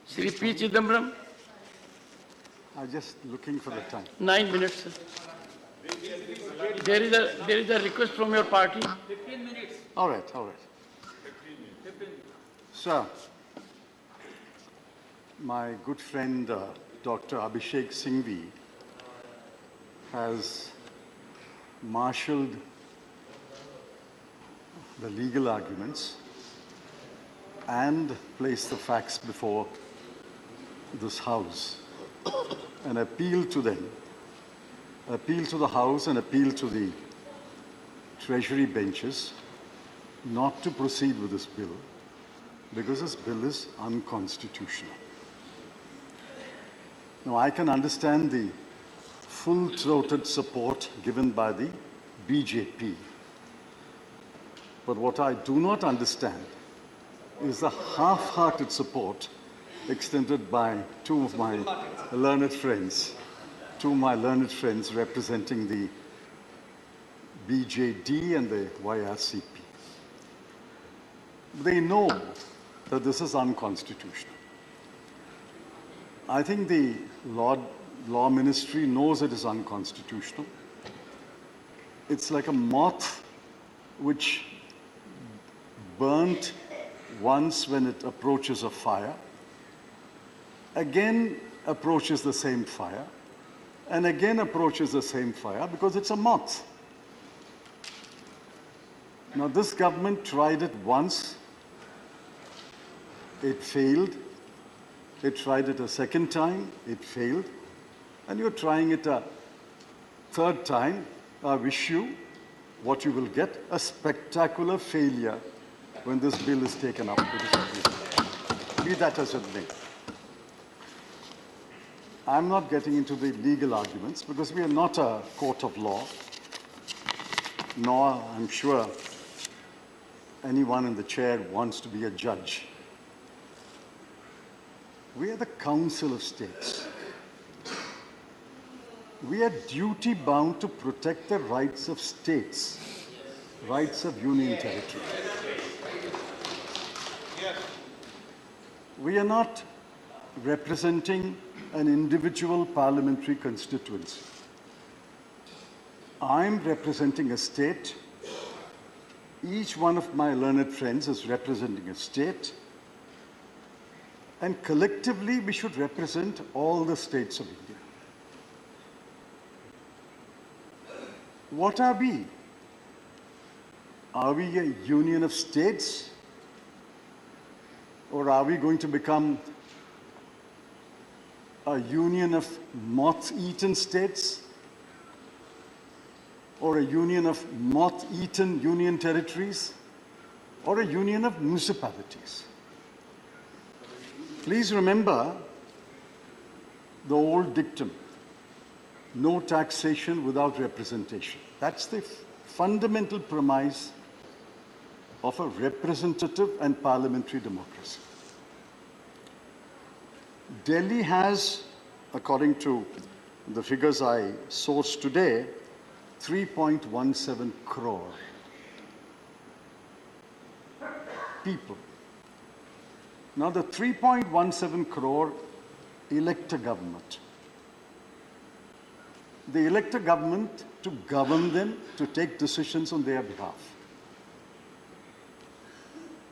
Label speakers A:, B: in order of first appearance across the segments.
A: Shri P. Chidambaram,
B: I'm just looking for the time.
A: 9 minutes. Sir. There is a request from your party.
B: All right, all right. Sir, my good friend Dr. Abhishek Singhvi has marshaled the legal arguments and placed the facts before this House. An appeal to them, appeal to the House and appeal to the Treasury benches not to proceed with this bill because this bill is unconstitutional. Now, I can understand the full-throated support given by the BJP. But what I do not understand is the half-hearted support extended by two of my learned friends representing the BJD and the YRCP. They know that this is unconstitutional. I think the Law Ministry knows it is unconstitutional. It's like a moth which burnt once when it approaches a fire, again approaches the same fire, and again approaches the same fire because it's a moth. Now, this government tried it once, it failed. It tried it a second time, it failed. And you're trying it a third time. I wish you what you will get, a failure when this bill is taken up. Be that as it may. I'm not getting into the legal arguments because we are not a court of law, nor, I'm sure, anyone in the chair wants to be a judge. We are the Council of States. We are duty-bound to protect the rights of states, rights of union territory. We are not representing an individual parliamentary constituency. I'm representing a state. Each one of my learned friends is representing a state. And collectively, we should represent all the states of India. What are we? Are we a union of states? Or are we going to become a union of moth-eaten states? Or a union of moth-eaten union territories? Or a union of municipalities? Please remember the old dictum, no taxation without representation. That's the fundamental premise of a representative and parliamentary democracy. Delhi has, according to the figures I sourced today, 3.17 crore people. Now, the 3.17 crore elect a government. They elect a government to govern them, to take decisions on their behalf.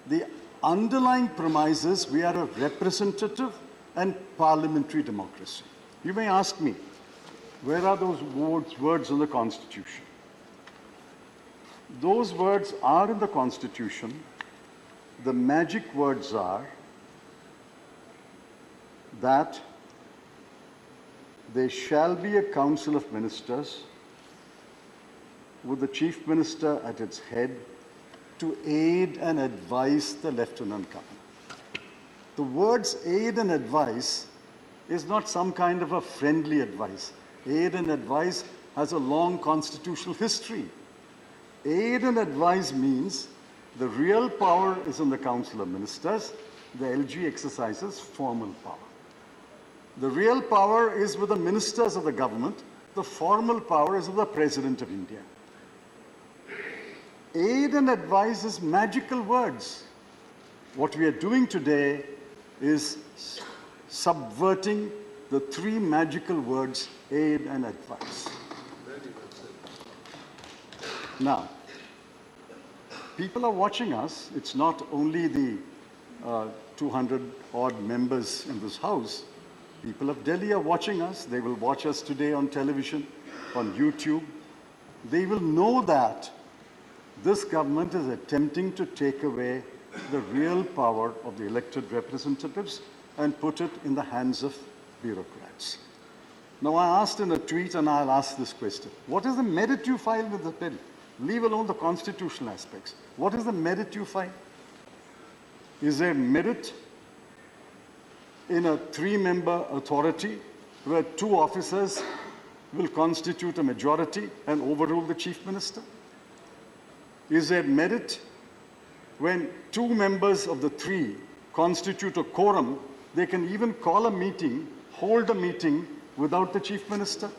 B: The underlying premise is we are a representative and parliamentary democracy. You may ask me, where are those words in the Constitution? Those words are in the Constitution. The magic words are that there shall be a council of ministers with the chief minister at its head to aid and advise the lieutenant governor. The words aid and advise is not some kind of a friendly advice. Aid and advise has a long constitutional history. Aid and advise means the real power is in the Council of Ministers. The LG exercises formal power. The real power is with the ministers of the government. The formal power is with the President of India. Aid and advise is magical words. What we are doing today is subverting the three magical words, aid and advice. Now, people are watching us. It's not only the 200 odd members in this house. People of Delhi are watching us. They will watch us today on television, on YouTube. They will know that this government is attempting to take away the real power of the elected representatives and put it in the hands of bureaucrats. Now, I asked in a tweet, and I'll ask this question. What is the merit you file with the bill? Leave alone the constitutional aspects. What is the merit you file? Is there merit in a three-member authority where two officers will constitute a majority and overrule the chief minister? Is there merit when two members of the three constitute a quorum, they can even call a meeting, hold a meeting without the chief minister?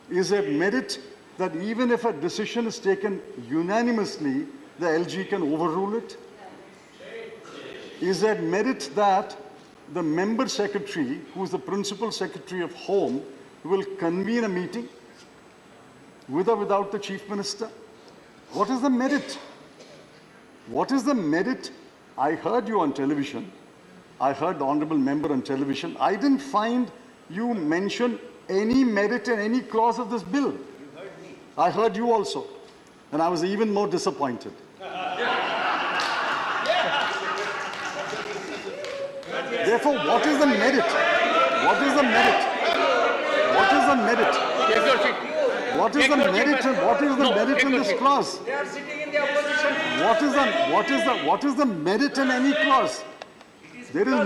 B: Is there merit that even if a decision is taken unanimously, the LG can overrule it? Is there merit that the member secretary, who is the principal secretary of Home, will convene a meeting with or without the chief minister? What is the merit? What is the merit? I heard you on television. I heard the honorable member on television. I didn't find you mention any merit in any clause of this bill. I heard you also. And I was even more disappointed. Therefore, what is the merit? What is the merit? What is the merit?
A: Take your seat.
B: What is
A: Take
B: the
A: your seat,
B: merit?
A: sir.
B: What is the
A: No,
B: merit
A: take
B: in
A: your
B: this
A: seat.
B: clause?
C: They are sitting in the opposition.
B: What is the merit in any clause? There is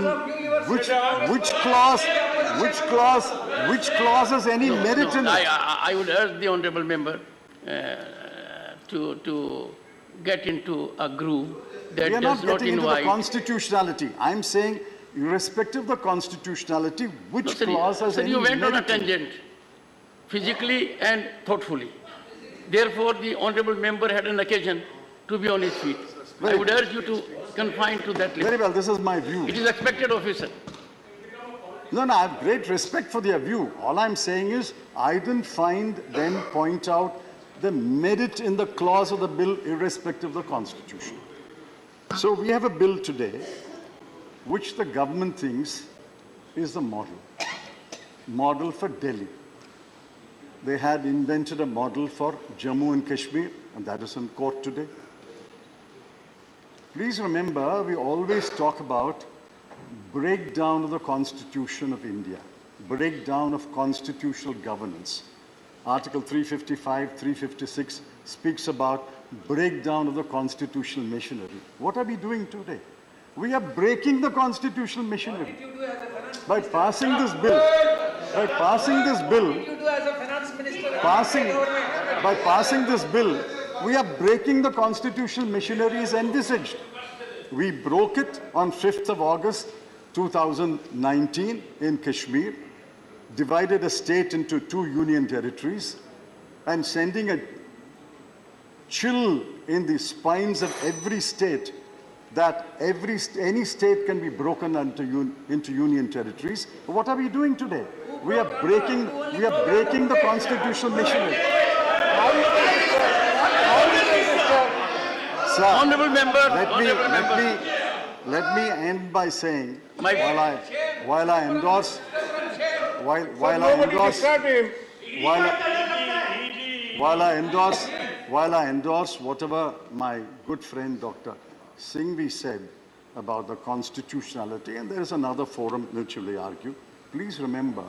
B: which clause has any merit in it?
A: I would urge the honorable member to get into a groove that
B: We are
A: does
B: not
A: not
B: getting into the
A: invite.
B: constitutionality. I'm saying, irrespective of the constitutionality, which
A: No, sir,
B: clause has
A: sir,
B: any
A: you went on a
B: merit in it?
A: tangent, physically and thoughtfully. Therefore, the honorable member had an occasion to be on his feet. I
B: Very
A: would urge you to confine to that
B: Very
A: limit.
B: well, this is my view.
A: It is expected of you, sir.
B: No, I have great respect for their view. All I'm saying is, I didn't find them point out the merit in the clause of the bill, irrespective of the constitution. So we have a bill today, which the government thinks is the model for Delhi. They had invented a model for Jammu and Kashmir, and that is in court today. Please remember, we always talk about breakdown of the Constitution of India, breakdown of constitutional governance. Article 355, 356 speaks about breakdown of the constitutional machinery. What are we doing today? We are breaking the constitutional machinery. By passing this bill, by passing this bill,
C: You do as a finance minister.
B: by passing this bill, we are breaking the constitutional machinery as envisaged. We broke it on 5th of August 2019 in Kashmir, divided a state into 2 union territories, and sending a chill in the spines of every state that any state can be broken into union territories. What are we doing today? We are breaking the constitutional machinery. Sir,
A: Honorable member,
B: let me end by saying,
A: My-
B: while I endorse whatever my good friend Dr. Singhvi said about the constitutionality, and there is another forum which will argue, please remember,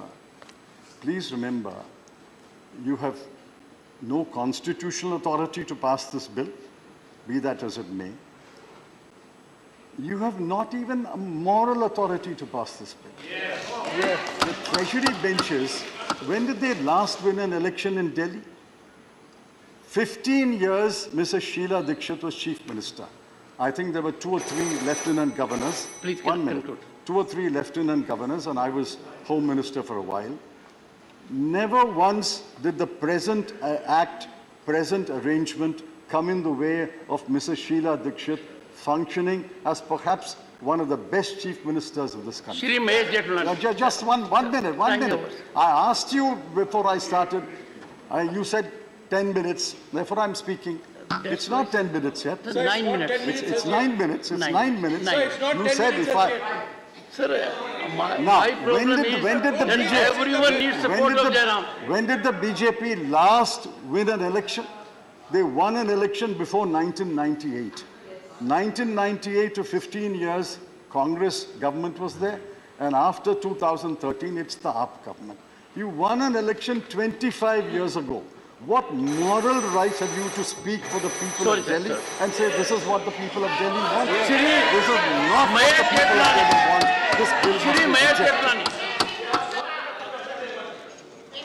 B: you have no constitutional authority to pass this bill, be that as it may. You have not even a moral authority to pass this bill. The treasury benches, when did they last win an election in Delhi? 15 years, Mrs. Sheila Dikshit was chief minister. I think there were 2 or 3 lieutenant governors.
A: Please
B: One minute.
A: conclude.
B: 2 or 3 lieutenant governors, and I was home minister for a while. Never once did the present present arrangement come in the way of Mrs. Sheila Dikshit functioning as perhaps one of the best chief ministers of this country.
A: Shri Mahesh Jethmalani.
B: Just one minute, one
A: Thank you.
B: minute. I asked you before I started, you said 10 minutes, therefore I'm speaking. It's not 10 minutes yet.
A: Sir, 9 minutes.
B: It's 9 minutes, it's
A: Nine.
B: 9 minutes.
A: Nine. Sir,
C: it's not
B: You
C: 10
B: said
C: minutes
B: if
C: as
B: I,
C: yet.
A: Sir, my
B: Now,
A: problem
B: when did the
A: is that
B: BJP
A: everyone needs support of Jairam.
B: when did the BJP last win an election? They won an election before 1998. 1998 to 15 years, Congress government was there. And after 2013, it's the AAP government. You won an election 25 years ago. What moral rights have you to speak for the people
A: Sorry,
B: of
A: sir,
B: Delhi
A: sir.
B: and say this is what the people of Delhi want?
A: Shri
B: This is not what
A: Mahesh
B: the people of
A: Jethmalani.
B: Delhi want. This bill must
A: Shri
B: be
A: Mahesh
B: rejected.
A: Jethmalani.